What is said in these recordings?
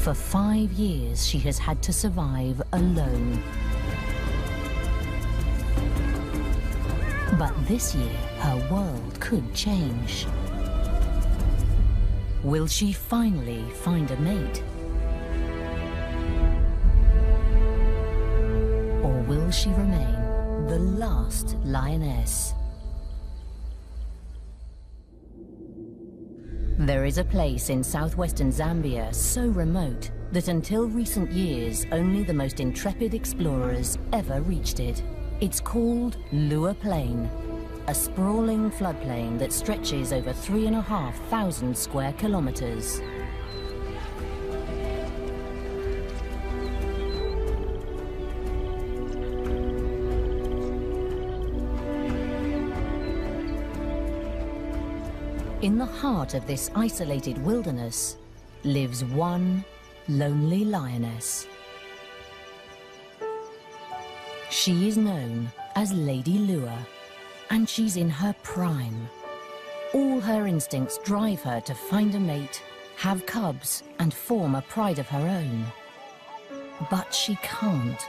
For 5 years, she has had to survive alone. But this year, her world could change. Will she finally find a mate? Or will she remain the last lioness? There is a place in southwestern Zambia so remote that until recent years, only the most intrepid explorers ever reached it. It's called Lua Plain, a sprawling floodplain that stretches over 3,500 square kilometers. In the heart of this isolated wilderness lives one lonely lioness. She is known as Lady Lua, and she's in her prime. All her instincts drive her to find a mate, have cubs, and form a pride of her own. But she can't.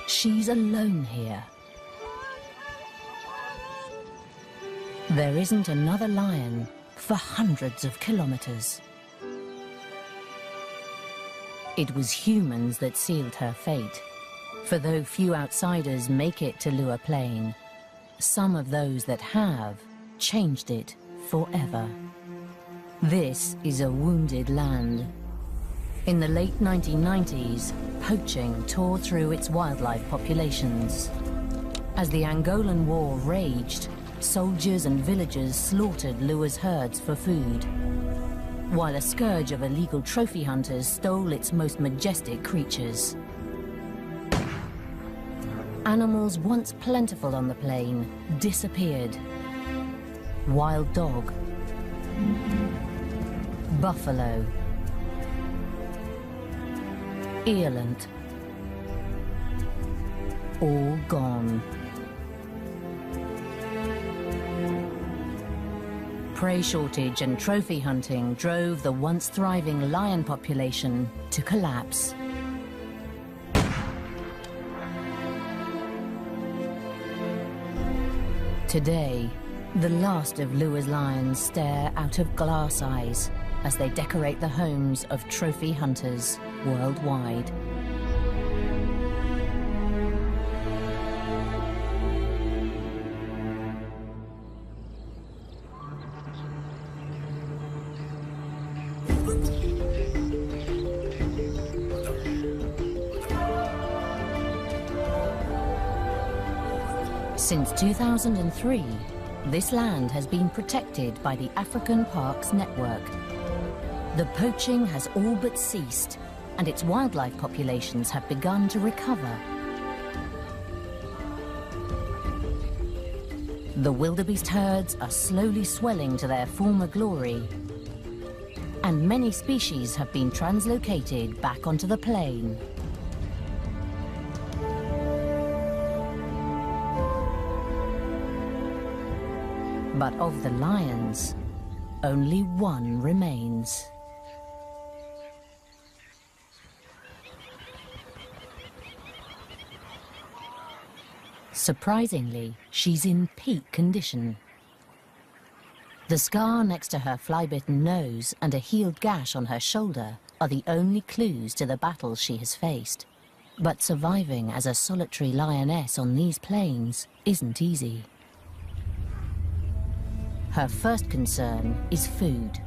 She's alone here. There isn't another lion for hundreds of kilometers. It was humans that sealed her fate. For though few outsiders make it to Lua Plain, some of those that have changed it forever. This is a wounded land. In the late 1990s, poaching tore through its wildlife populations. As the Angolan War raged, soldiers and villagers slaughtered Lua's herds for food, while a scourge of illegal trophy hunters stole its most majestic creatures. Animals once plentiful on the plain disappeared. Wild dog, buffalo, eland, all gone. Prey shortage and trophy hunting drove the once thriving lion population to collapse. Today, the last of Lua's lions stare out of glass eyes as they decorate the homes of trophy hunters worldwide. Since 2003, this land has been protected by the African Parks Network. The poaching has all but ceased, and its wildlife populations have begun to recover. The wildebeest herds are slowly swelling to their former glory, and many species have been translocated back onto the plain. But of the lions, only one remains. Surprisingly, she's in peak condition. The scar next to her fly-bitten nose and a healed gash on her shoulder are the only clues to the battles she has faced. But surviving as a solitary lioness on these plains isn't easy. Her first concern is food.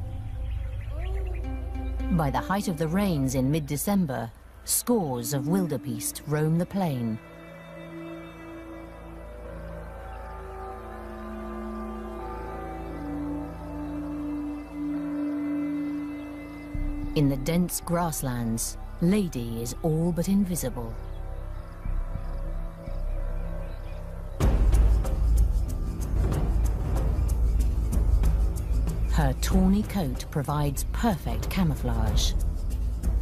By the height of the rains in mid-December, scores of wildebeest roam the plain. In the dense grasslands, Lady is all but invisible. Her tawny coat provides perfect camouflage,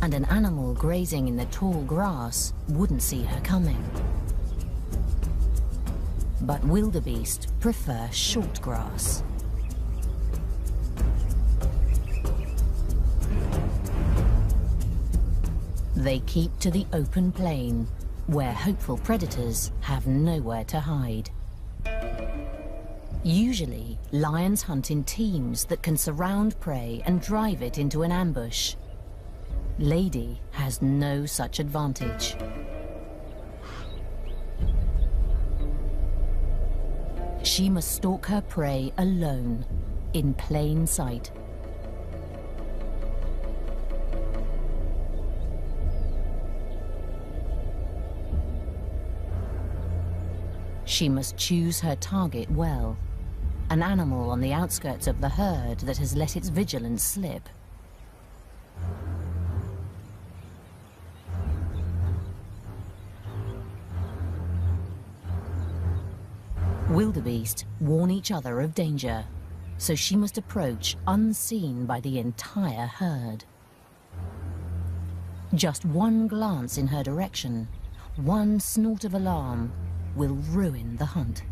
and an animal grazing in the tall grass wouldn't see her coming. But wildebeest prefer short grass. They keep to the open plain, where hopeful predators have nowhere to hide. Usually, lions hunt in teams that can surround prey and drive it into an ambush. Lady has no such advantage. She must stalk her prey alone, in plain sight. She must choose her target well, an animal on the outskirts of the herd that has let its vigilance slip. Wildebeest warn each other of danger, so she must approach unseen by the entire herd. Just one glance in her direction, one snort of alarm, will ruin the hunt.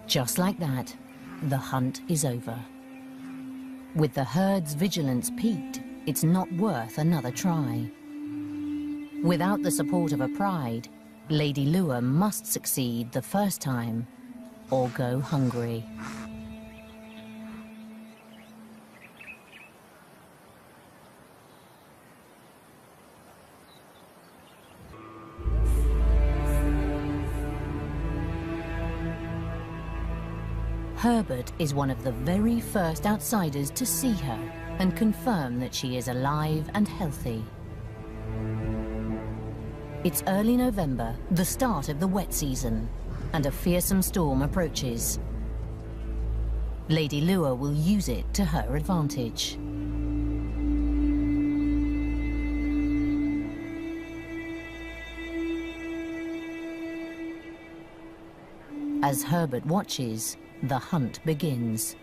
Just like that, the hunt is over. With the herd's vigilance peaked, it's not worth another try. Without the support of a pride, Lady Lure must succeed the first time, or go hungry. Herbert is one of the very first outsiders to see her and confirm that she is alive and healthy. It's early November, the start of the wet season, and a fearsome storm approaches. Lady Lure will use it to her advantage. As Herbert watches, the hunt begins.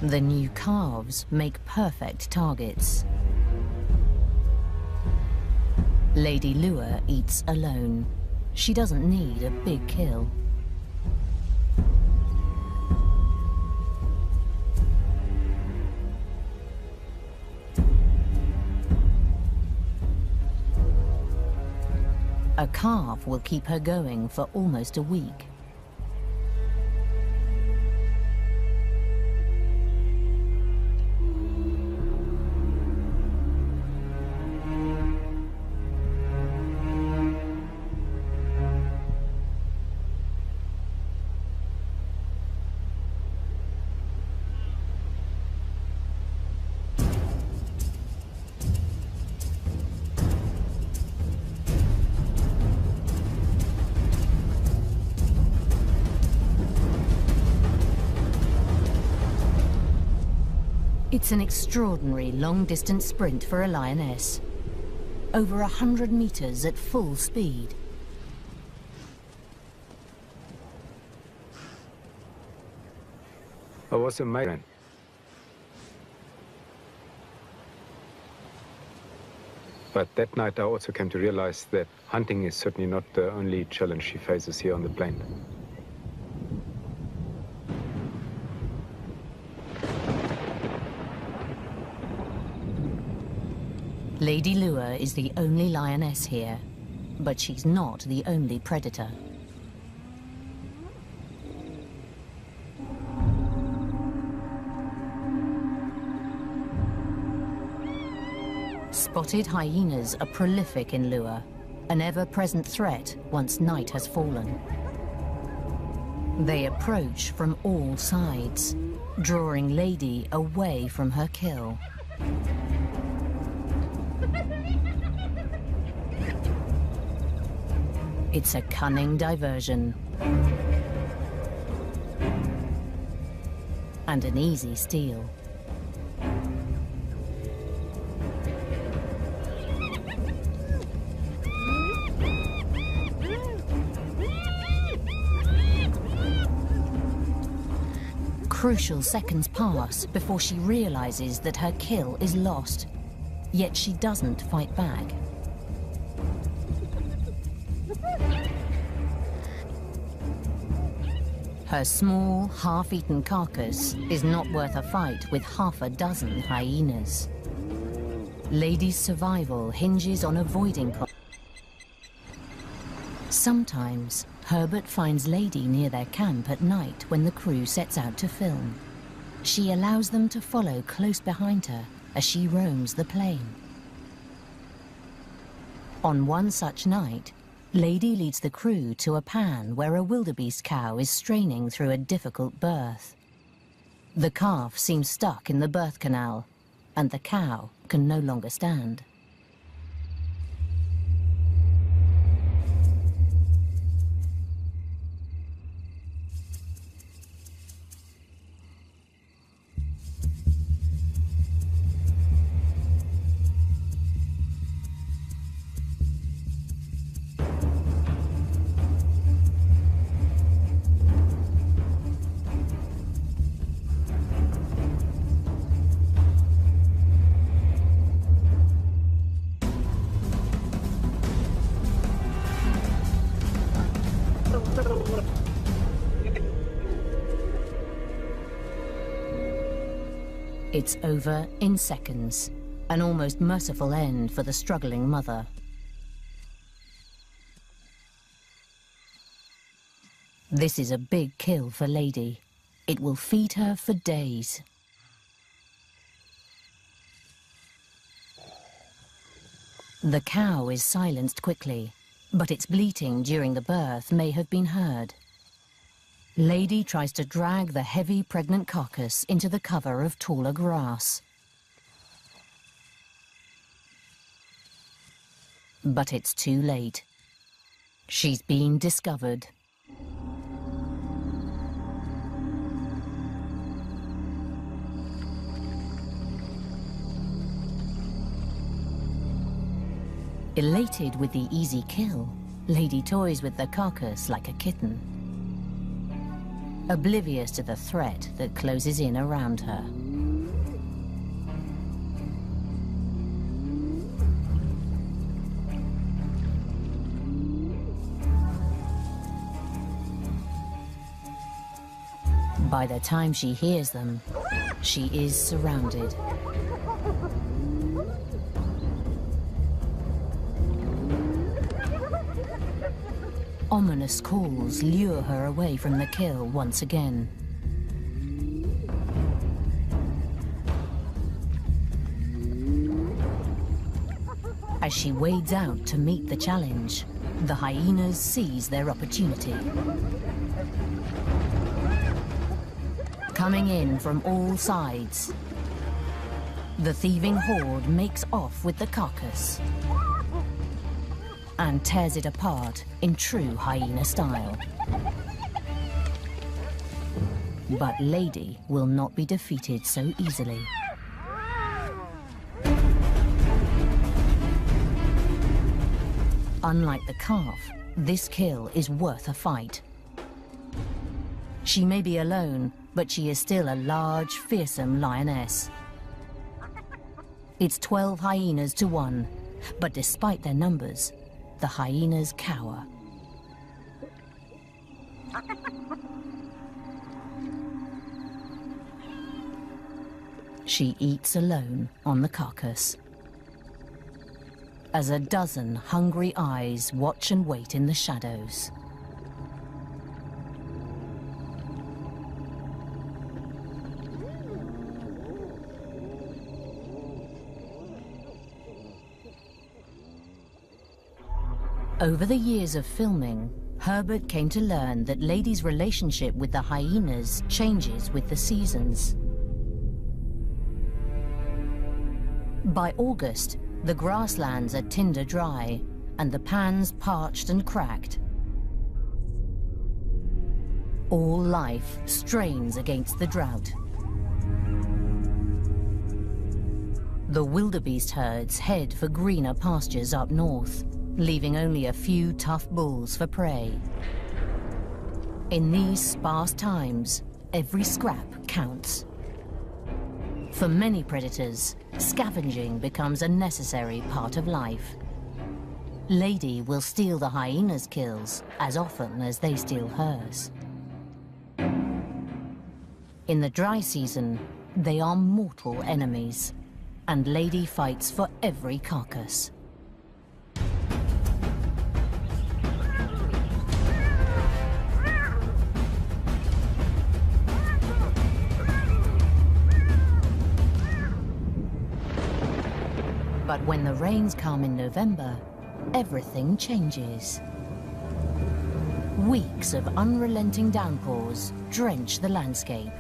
The new calves make perfect targets. Lady Lure eats alone. She doesn't need a big kill. A calf will keep her going for almost a week. It's an extraordinary long-distance sprint for a lioness. Over 100 meters at full speed. I was amazed. But that night I also came to realize that hunting is certainly not the only challenge she faces here on the plain. Lady Lure is the only lioness here. But she's not the only predator. Spotted hyenas are prolific in lure, an ever-present threat once night has fallen. They approach from all sides, drawing Lady away from her kill. It's a cunning diversion. And an easy steal. Crucial seconds pass before she realizes that her kill is lost, yet she doesn't fight back. Her small, half-eaten carcass is not worth a fight with half a dozen hyenas. Lady's survival hinges on avoiding Sometimes, Herbert finds Lady near their camp at night when the crew sets out to film. She allows them to follow close behind her as she roams the plain. On one such night, Lady leads the crew to a pan where a wildebeest cow is straining through a difficult birth. The calf seems stuck in the birth canal, and the cow can no longer stand. It's over in seconds, an almost merciful end for the struggling mother. This is a big kill for Lady. It will feed her for days. The cow is silenced quickly, but its bleating during the birth may have been heard. Lady tries to drag the heavy pregnant carcass into the cover of taller grass. But it's too late. She's been discovered. Elated with the easy kill, Lady toys with the carcass like a kitten, oblivious to the threat that closes in around her. By the time she hears them, she is surrounded. Ominous calls lure her away from the kill once again. As she wades out to meet the challenge, the hyenas seize their opportunity. Coming in from all sides, the thieving horde makes off with the carcass and tears it apart in true hyena style. But Lady will not be defeated so easily. Unlike the calf, this kill is worth a fight. She may be alone, but she is still a large, fearsome lioness. It's 12 hyenas to 1, but despite their numbers, the hyenas cower. She eats alone on the carcass. as a dozen hungry eyes watch and wait in the shadows. Over the years of filming, Herbert came to learn that Lady's relationship with the hyenas changes with the seasons. By August, the grasslands are tinder dry and the pans parched and cracked. All life strains against the drought. The wildebeest herds head for greener pastures up north, leaving only a few tough bulls for prey. In these sparse times, every scrap counts. For many predators, scavenging becomes a necessary part of life. Lady will steal the hyena's kills as often as they steal hers. In the dry season, they are mortal enemies, and Lady fights for every carcass. But when the rains come in November, everything changes. Weeks of unrelenting downpours drench the landscape.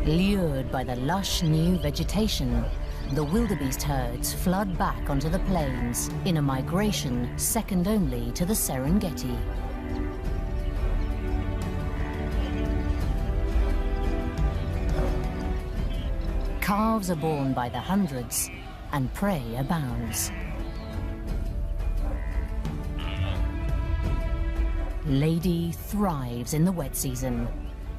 Lured by the lush new vegetation, the wildebeest herds flood back onto the plains in a migration second only to the Serengeti. Calves are born by the hundreds, and prey abounds. Lady thrives in the wet season,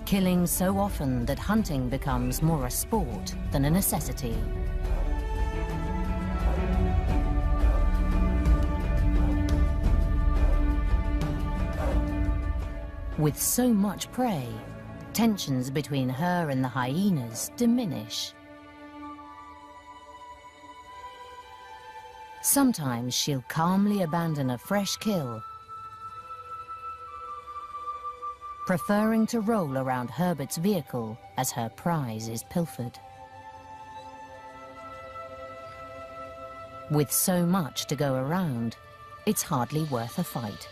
killing so often that hunting becomes more a sport than a necessity. With so much prey, tensions between her and the hyenas diminish. Sometimes she'll calmly abandon a fresh kill, preferring to roll around Herbert's vehicle as her prize is pilfered. With so much to go around, it's hardly worth a fight.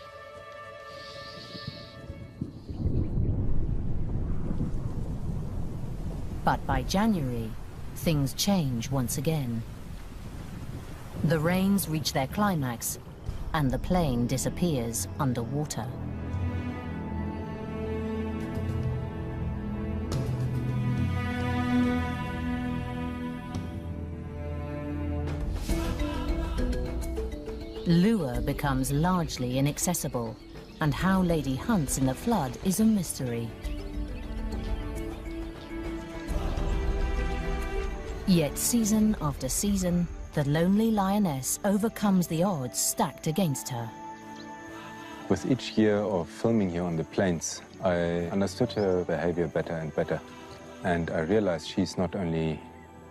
But by January, things change once again. The rains reach their climax, and the plain disappears underwater. Lure becomes largely inaccessible, and how Lady hunts in the flood is a mystery. Yet season after season, the lonely lioness overcomes the odds stacked against her. With each year of filming here on the plains, I understood her behavior better and better. And I realized she's not only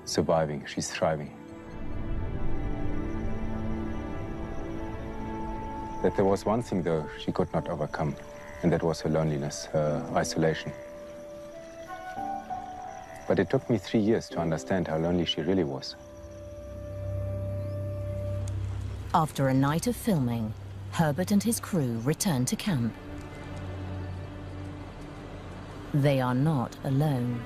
surviving, she's thriving. That there was one thing, though, she could not overcome, and that was her loneliness, her isolation. But it took me 3 years to understand how lonely she really was. After a night of filming, Herbert and his crew return to camp. They are not alone.